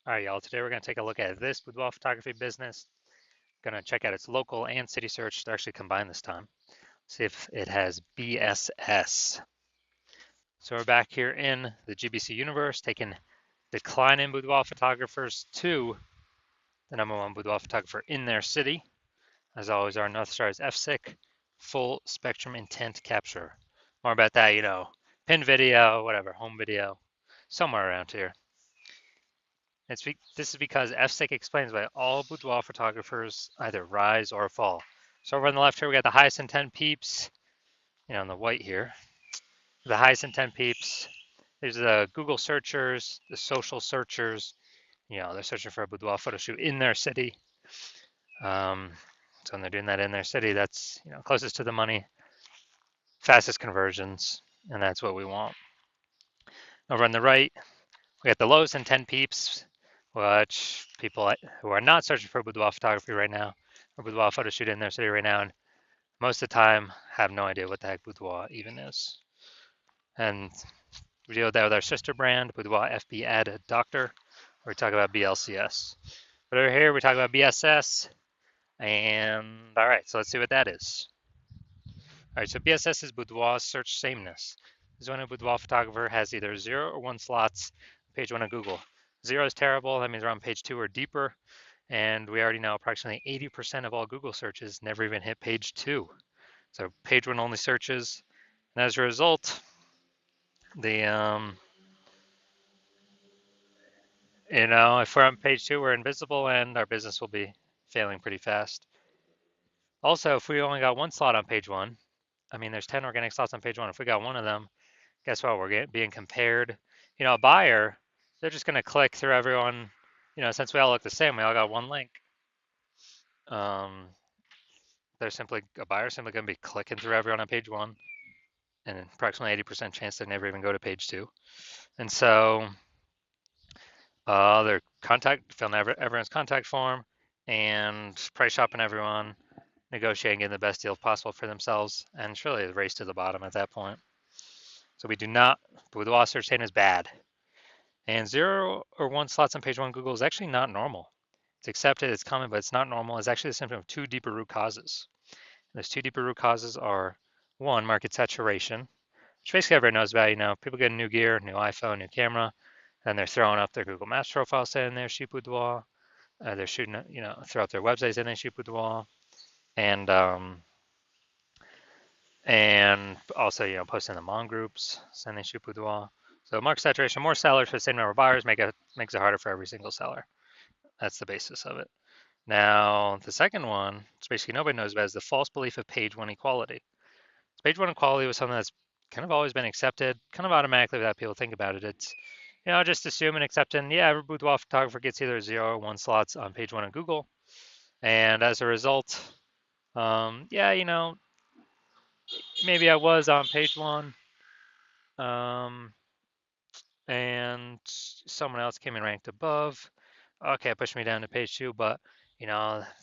All right, y'all. Today we're going to take a look at this boudoir photography business. Going to check out its local and city search. They're actually combined this time. See if it has BSS. So we're back here in the GBC universe, taking declining boudoir photographers to the #1 boudoir photographer in their city. As always, our North Star is FSIC, full spectrum intent capture. More about that, pin video, whatever, home video, somewhere around here. This is because FSIC explains why all boudoir photographers either rise or fall. So over on the left here, we got the highest intent peeps, on the white here. The highest intent peeps. There's the Google searchers, the social searchers. They're searching for a boudoir photo shoot in their city. So when they're doing that in their city, that's closest to the money, fastest conversions, and that's what we want. Over on the right, we got the lowest intent peeps, which people who are not searching for boudoir photography right now, or boudoir photo shoot in their city right now, and most of the time have no idea what the heck boudoir even is. And we deal with that with our sister brand, Boudoir FB Ad Doctor, where we talk about BLCS. But over here, we talk about BSS, and all right, so let's see what that is. All right, so BSS is boudoir search sameness. This is when a boudoir photographer has either 0 or 1 slots on page 1 of Google. 0 is terrible, that means we're on page 2 or deeper, and we already know approximately 80% of all Google searches never even hit page 2. So page 1 only searches, and as a result, the if we're on page 2, we're invisible, and our business will be failing pretty fast. Also, if we only got 1 slot on page 1, I mean, there's 10 organic slots on page 1. If we got 1 of them, guess what? We're being compared. A buyer, they're just going to click through everyone. Since we all look the same, we all got 1 link. A buyer simply going to be clicking through everyone on page 1, and approximately 80% chance they never even go to page 2. And so their filling everyone's contact form, and price shopping everyone, negotiating, getting the best deal possible for themselves, and it's really a race to the bottom at that point. So we do not, boudoir search is bad. And 0 or 1 slots on page 1 Google is actually not normal. It's accepted, it's common, but it's not normal. It's actually a symptom of 2 deeper root causes. And those 2 deeper root causes are 1, market saturation, which basically everyone knows about. People get a new gear, new iPhone, new camera, and they're throwing up their Google Maps profile saying they're shoot boudoir. They're shooting, throw up their websites saying they shoot boudoir, and also, posting in the Mon groups saying they shoot boudoir. So market saturation, more sellers for the same number of buyers makes it harder for every single seller. That's the basis of it. Now, the second one, which basically nobody knows about, is the false belief of page 1 equality. So page 1 equality was something that's kind of always been accepted, kind of automatically without people think about it. It's, just assume and accepting, every boudoir photographer gets either 0 or 1 slots on page 1 of Google. And as a result, maybe I was on page 1, and someone else came and ranked above. Okay, it pushed me down to page 2, but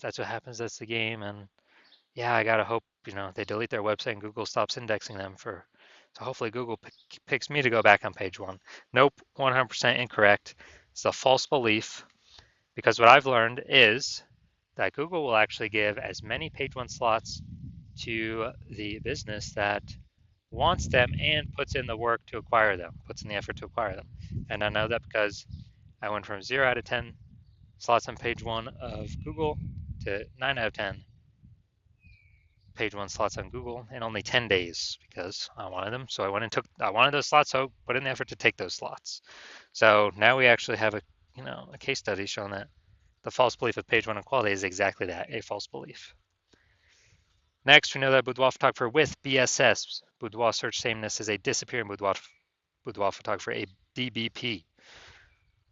that's what happens. That's the game, and I gotta hope they delete their website and Google stops indexing them so hopefully Google picks me to go back on page 1. Nope, 100% incorrect. It's a false belief, because what I've learned is that Google will actually give as many page 1 slots to the business that wants them and puts in the work to acquire them, puts in the effort to acquire them. And I know that because I went from 0 out of 10 slots on page 1 of Google to 9 out of 10 page 1 slots on Google in only 10 days because I wanted them. So I wanted those slots, so put in the effort to take those slots. So now we actually have a case study showing that the false belief of page 1 equality is exactly that, a false belief. Next, we know that boudoir photographer with BSS, boudoir search sameness, is a disappearing boudoir photographer, a DBP.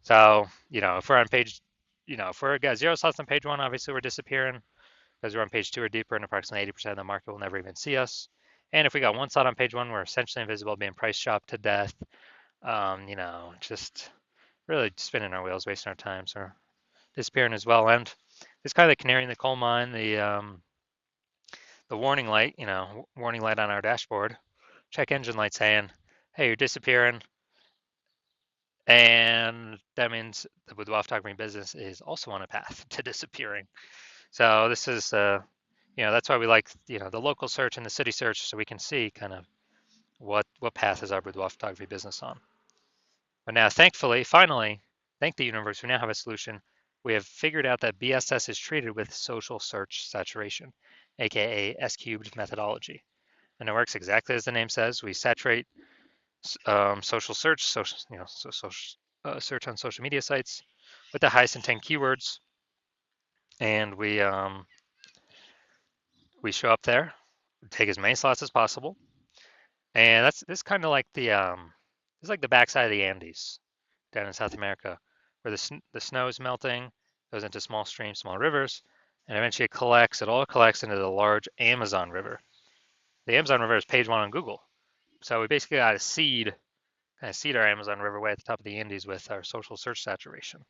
So, if we're on page, if we're got 0 slots on page 1, obviously we're disappearing because we're on page 2 or deeper, and approximately 80% of the market will never even see us. And if we got 1 slot on page 1, we're essentially invisible, being price shopped to death. Just really spinning our wheels, wasting our time, so disappearing as well. And it's kind of the canary in the coal mine, the warning light, warning light on our dashboard, check engine light saying, hey, you're disappearing. And that means the boudoir photography business is also on a path to disappearing. So this is, that's why we like, the local search and the city search, so we can see kind of what path is our boudoir photography business on. But now, thankfully, finally, thank the universe, we now have a solution. We have figured out that BSS is treated with social search saturation, aka S cubed methodology. And it works exactly as the name says. We saturate social search, search on social media sites with the highest intent keywords, and we show up there, take as many slots as possible, and this kind of like it's like the backside of the Andes down in South America, where the snow is melting, goes into small streams, small rivers, and eventually it all collects into the large Amazon River. The Amazon River is page one on Google, so we basically got to kind of seed our Amazon River way at the top of the Andes with our social search saturation.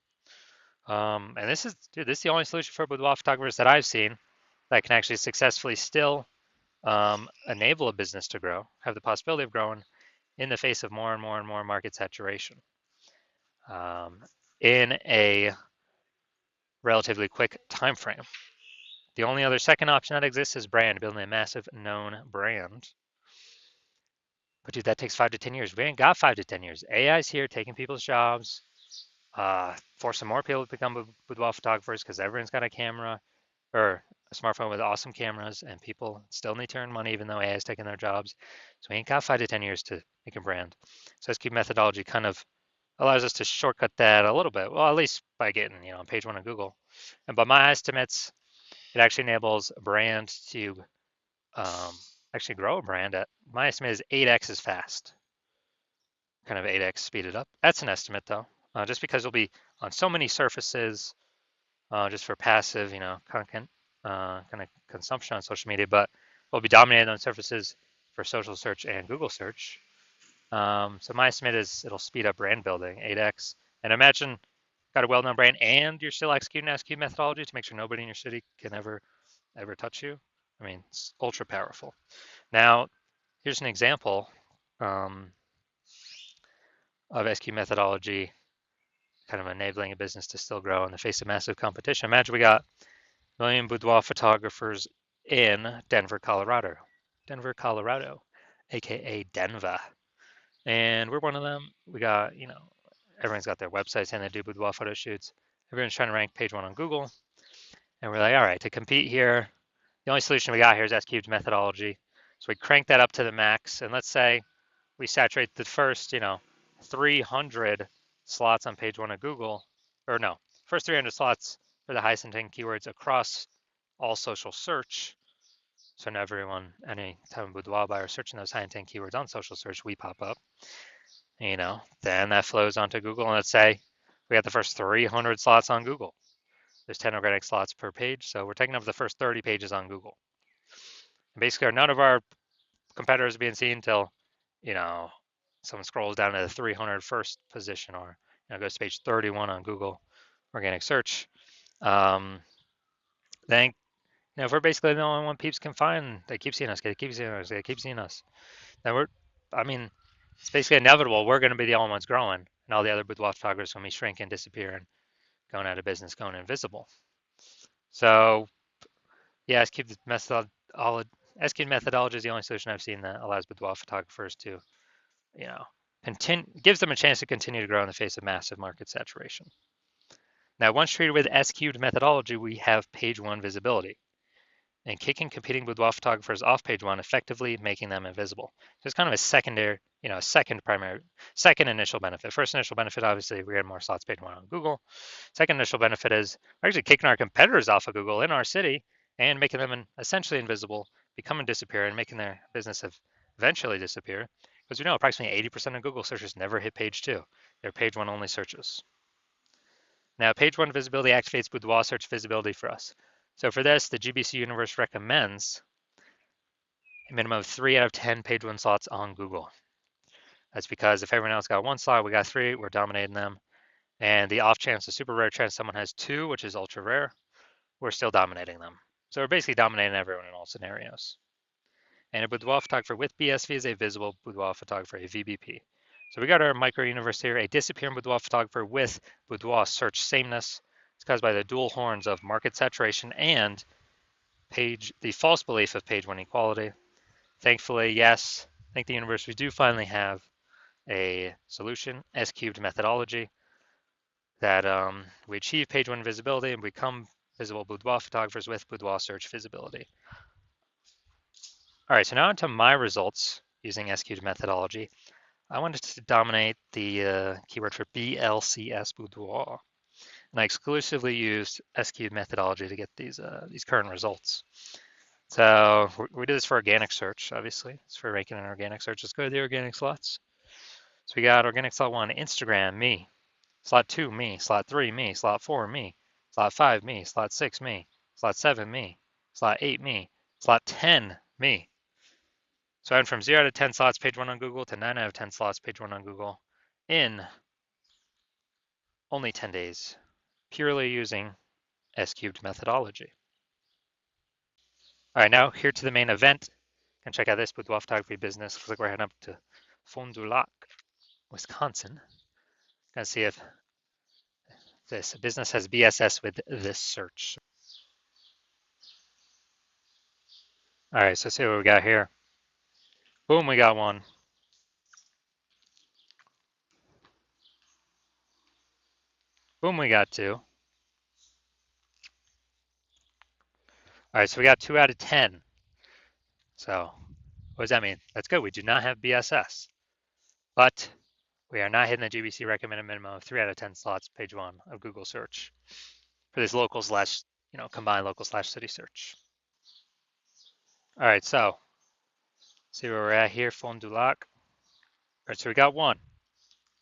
And this is the only solution for boudoir photographers that I've seen that can actually successfully still enable a business to grow, have the possibility of growing in the face of more and more and more market saturation in a relatively quick time frame. The only other second option that exists is brand, building a massive known brand. But dude, that takes 5 to 10 years. We ain't got 5 to 10 years. AI's here taking people's jobs, forcing more people to become boudoir photographers because everyone's got a camera or a smartphone with awesome cameras, and people still need to earn money even though AI is taking their jobs. So we ain't got 5 to 10 years to make a brand. So SQ methodology kind of allows us to shortcut that a little bit. Well, at least by getting on page one of Google. And by my estimates, it actually enables a brand to actually grow a brand at, my estimate is 8x as fast, kind of 8x speeded up. That's an estimate though, just because it'll be on so many surfaces, just for passive, content kind of consumption on social media, but we'll be dominated on surfaces for social search and Google search. So my estimate is it'll speed up brand building 8x. And imagine got a well-known brand and you're still executing SQ methodology to make sure nobody in your city can ever touch you. I mean, it's ultra powerful. Now, here's an example of SQ methodology kind of enabling a business to still grow in the face of massive competition. Imagine we got a million boudoir photographers in Denver, Colorado. Denver, Colorado, aka Denver. And we're one of them. We got, everyone's got their websites and they do boudoir photo shoots. Everyone's trying to rank page one on Google. And we're like, all right, to compete here, the only solution we got here is S-Cube's methodology. So we crank that up to the max. And let's say we saturate the first, 300 slots on page one of Google, or no, first 300 slots for the highest intent keywords across all social search. So now everyone, any time boudoir buyer searching those high intent keywords on social search, we pop up. Then that flows onto Google, and let's say we got the first 300 slots on Google. There's 10 organic slots per page, so we're taking up the first 30 pages on Google. And basically, none of our competitors are being seen until, someone scrolls down to the 301st position or goes to page 31 on Google organic search. Then, if we're basically the only one peeps can find, they keep seeing us, they keep seeing us, they keep seeing us. Then it's basically inevitable. We're going to be the only ones growing, and all the other boudoir photographers will be shrinking, disappearing, going out of business, going invisible. So, yeah, SQ methodology is the only solution I've seen that allows boudoir photographers to, gives them a chance to continue to grow in the face of massive market saturation. Now, once treated with SQ methodology, we have page one visibility and kicking competing boudoir photographers off page one, effectively making them invisible. So it's kind of a second initial benefit. First initial benefit, obviously, we get more slots page one on Google. Second initial benefit is we're actually kicking our competitors off of Google in our city and making them essentially invisible, becoming disappear, and making their business eventually disappear. Because we know approximately 80% of Google searches never hit page two. They're page one only searches. Now, page one visibility activates boudoir search visibility for us. So for this, the GBC universe recommends a minimum of 3 out of 10 page one slots on Google. That's because if everyone else got one slot, we got 3, we're dominating them. And the off chance, the super rare chance someone has 2, which is ultra rare, we're still dominating them. So we're basically dominating everyone in all scenarios. And a boudoir photographer with BSV is a visible boudoir photographer, a VBP. So we got our micro universe here, a disappearing boudoir photographer with boudoir search sameness. It's caused by the dual horns of market saturation and the false belief of page one equality. Thankfully, yes, thank the universe, we do finally have a solution, S cubed methodology, that we achieve page one visibility and become visible boudoir photographers with boudoir search visibility. All right, so now into my results using S cubed methodology. I wanted to dominate the keyword for BLCS boudoir, and I exclusively used S cubed methodology to get these current results. So we did this for organic search, obviously. It's for ranking in organic search. Let's go to the organic slots. So we got organic slot 1, Instagram, me. Slot 2, me. Slot 3, me. Slot 4, me. Slot 5, me. Slot 6, me. Slot 7, me. Slot 8, me. Slot 10, me. So I went from 0 out of 10 slots page 1 on Google to 9 out of 10 slots page 1 on Google in only 10 days, purely using S cubed methodology. All right, now here to the main event. You can check out this boudoir photography business. Looks like we're heading up to Fond du Lac, Wisconsin. Gonna see if this business has BSS with this search. All right, so let's see what we got here. Boom, we got one. Boom, we got two. All right, so we got 2 out of 10. So what does that mean? That's good. We do not have BSS, but we are not hitting the GBC recommended minimum of 3 out of 10 slots, page 1 of Google search for this local slash, combined local slash city search. All right, so see where we're at here, Fond du Lac. All right, so we got one.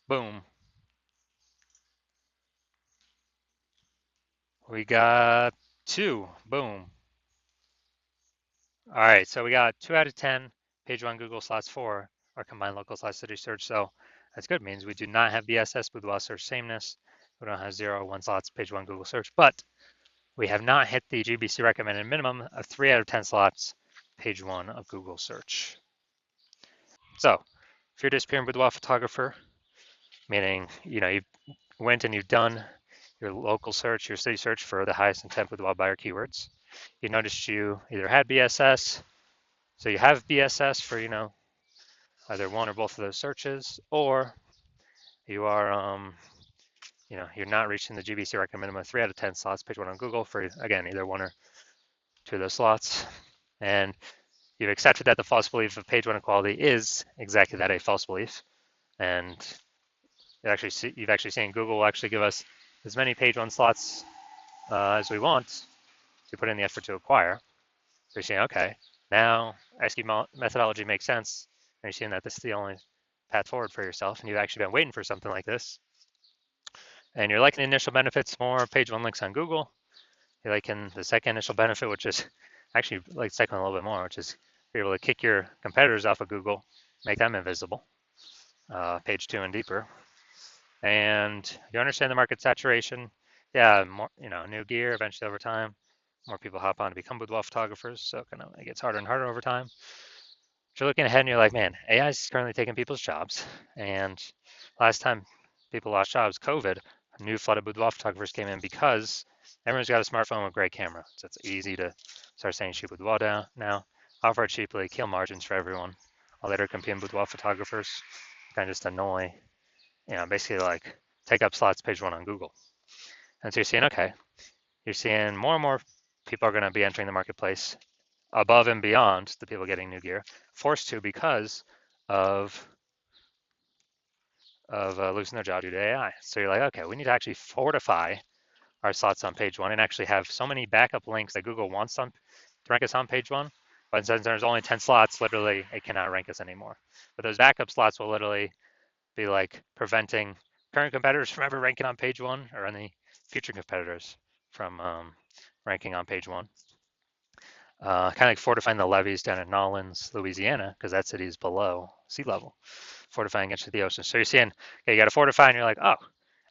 Boom. We got two. Boom. All right, so we got 2 out of 10, page 1 Google slots 4, our combined local slash city search. So that's good. It means we do not have BSS, boudoir search sameness. We don't have 0, 1 slots, page 1 Google search, but we have not hit the GBC recommended minimum of 3 out of 10 slots, page 1 of Google search. So if you're a disappearing boudoir photographer, meaning, you went and you've done your local search, your city search for the highest intent boudoir buyer keywords, you noticed you either had BSS, so you have BSS for, either one or both of those searches, or you are, you're not reaching the GBC recommended minimum of 3 out of 10 slots, page 1 on Google for, again, either 1 or 2 of those slots. And you've accepted that the false belief of page 1 equality is exactly that, a false belief. And you've actually seen Google will actually give us as many page 1 slots as we want to put in the effort to acquire. So you're saying, okay, now SQ methodology makes sense, and you're seeing that this is the only path forward for yourself, and you've actually been waiting for something like this. And you're liking the initial benefits, more page 1 links on Google. You're liking the second initial benefit, which is actually like the second one a little bit more, which is be able to kick your competitors off of Google, make them invisible, page 2 and deeper. And you understand the market saturation. Yeah, more, new gear eventually over time. More people hop on to become boudoir photographers, so it gets harder and harder over time. But you're looking ahead and you're like, man, AI is currently taking people's jobs. And last time people lost jobs, COVID, a new flood of boudoir photographers came in because everyone's got a smartphone with a great camera. So it's easy to start saying shoot boudoir down now, offer it cheaply, kill margins for everyone. I'll later compete in boudoir photographers, kind of just annoy, basically like take up slots page 1 on Google. And so you're seeing, okay, you're seeing more and more people are going to be entering the marketplace above and beyond the people getting new gear, forced to because of losing their job due to AI. So you're like, okay, we need to actually fortify our slots on page 1 and actually have so many backup links that Google wants to rank us on page 1. But since there's only 10 slots, literally it cannot rank us anymore. But those backup slots will literally be like preventing current competitors from ever ranking on page 1 or any future competitors from ranking on page 1. Kind of like fortifying the levees down in Nolens, Louisiana, because that city is below sea level, fortifying into the ocean. So you're seeing, okay, you got to fortify, and you're like, oh,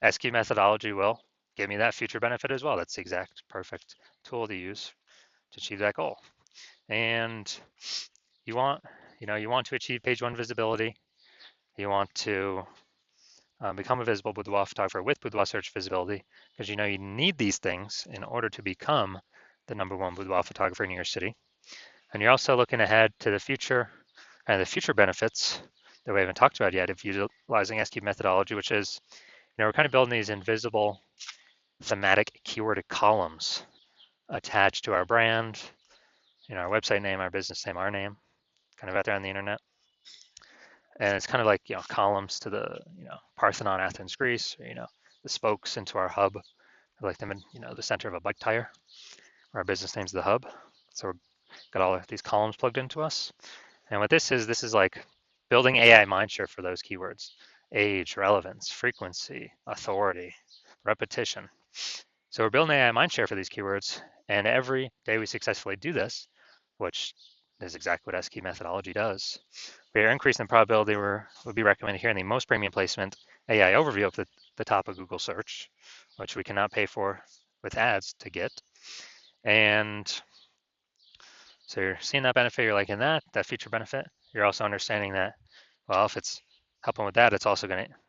SQ methodology will give me that future benefit as well. That's the exact perfect tool to use to achieve that goal. And you want to achieve page 1 visibility. You want to become a visible boudoir photographer with boudoir search visibility, because you know you need these things in order to become the #1 boudoir photographer in your city. And you're also looking ahead to the future and the future benefits that we haven't talked about yet of utilizing SQ methodology, which is, we're kind of building these invisible thematic keyword columns attached to our brand, our website name, our business name, our name, kind of out there on the internet. And it's kind of like, columns to the, Parthenon, Athens, Greece, or, the spokes into our hub, like them in, the center of a bike tire. Our business name's the hub. So we've got all of these columns plugged into us. And what this is like building AI mindshare for those keywords: age, relevance, frequency, authority, repetition. So we're building AI mindshare for these keywords, and every day we successfully do this, which is exactly what SQ methodology does, we are increasing the probability we'll be recommended here in the most premium placement AI overview up at the top of Google search, which we cannot pay for with ads to get. And so you're seeing that benefit, you're liking that feature benefit. You're also understanding that, well, if it's helping with that, it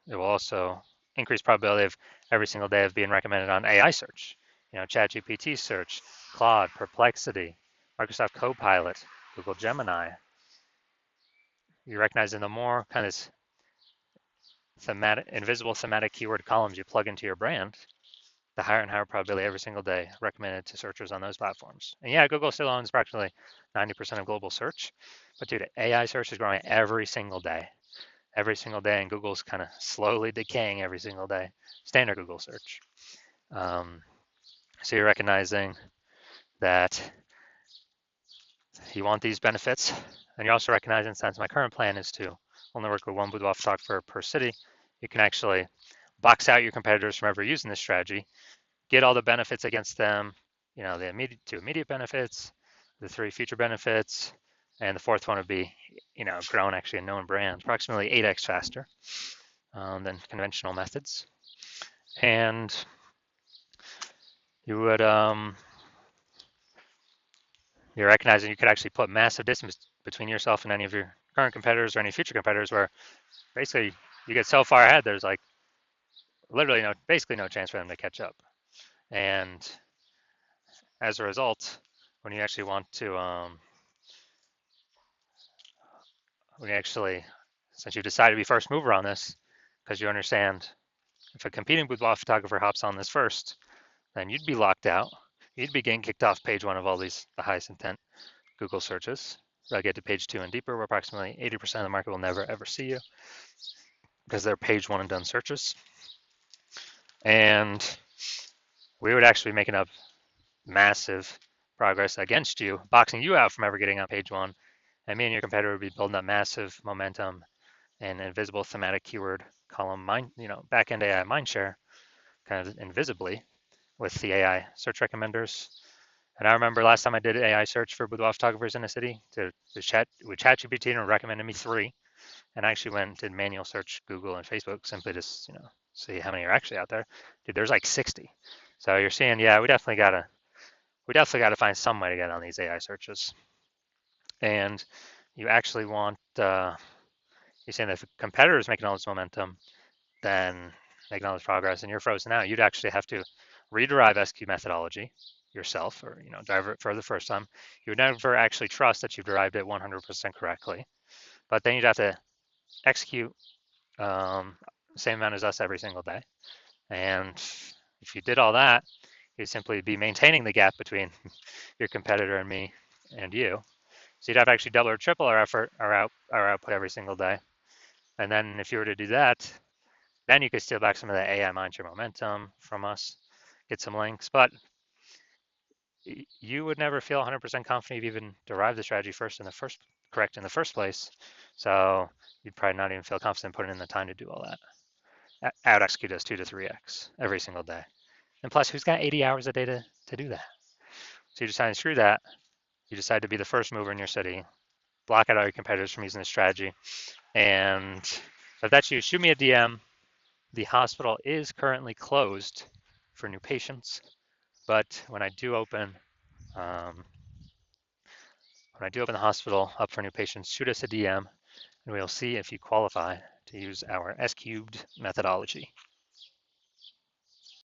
will also increase probability of every single day of being recommended on AI search, ChatGPT search, Claude, Perplexity, Microsoft Copilot, Google Gemini. You're recognizing the more kind of invisible thematic keyword columns you plug into your brand, the higher and higher probability every single day recommended to searchers on those platforms. And yeah, Google still owns practically 90% of global search, but dude, AI search is growing every single day, and Google's kind of slowly decaying every single day. Standard Google search. So you're recognizing that you want these benefits, and you're also recognizing, since my current plan is to only work with one boudoir photographer per city, you can actually box out your competitors from ever using this strategy, get all the benefits against them, the immediate benefits, the 3 future benefits, and the 4th one would be, grown actually a known brand, approximately 8x faster than conventional methods. And you would, you're recognizing you could actually put massive distance between yourself and any of your current competitors or any future competitors, where basically you get so far ahead, there's like literally basically no chance for them to catch up. And as a result, when you actually want to, since you decided to be first mover on this, because you understand if a competing boudoir photographer hops on this first, then you'd be locked out. You'd be getting kicked off page 1 of all the highest intent Google searches. They'll get to page 2 and deeper, where approximately 80% of the market will never ever see you because they're page 1 and done searches. And we would actually be making up massive progress against you, boxing you out from ever getting on page 1. And me and your competitor would be building up massive momentum and invisible thematic keyword column back-end AI mindshare, kind of invisibly with the AI search recommenders. And I remember last time I did AI search for boudoir photographers in a city with ChatGPT, and it recommended me 3. And I actually went and did manual search Google and Facebook simply to see how many are actually out there. Dude, there's like 60. So you're seeing, yeah, we definitely gotta find some way to get on these AI searches. And you actually want, you're saying that if a competitor is making all this momentum, then making all this progress, and you're frozen out, you'd actually have to rederive SQ methodology yourself, or drive it for the first time. You would never actually trust that you've derived it 100% correctly, but then you'd have to execute same amount as us every single day. And if you did all that, you'd simply be maintaining the gap between your competitor and me and you. So you'd have actually double or triple our effort, our output every single day. And then if you were to do that, then you could steal back some of the AI mindshare momentum from us, get some links, but you would never feel 100% confident you've even derived the strategy correct in the first place. So you'd probably not even feel confident putting in the time to do all that. Out execute us 2 to 3x every single day. And plus, who's got 80 hours a day to do that? So you decide to screw that. You decide to be the first mover in your city, block out all your competitors from using this strategy. And if that's you, shoot me a DM. The hospital is currently closed for new patients, but when I do open the hospital up for new patients, shoot us a DM, and we'll see if you qualify to use our S cubed methodology.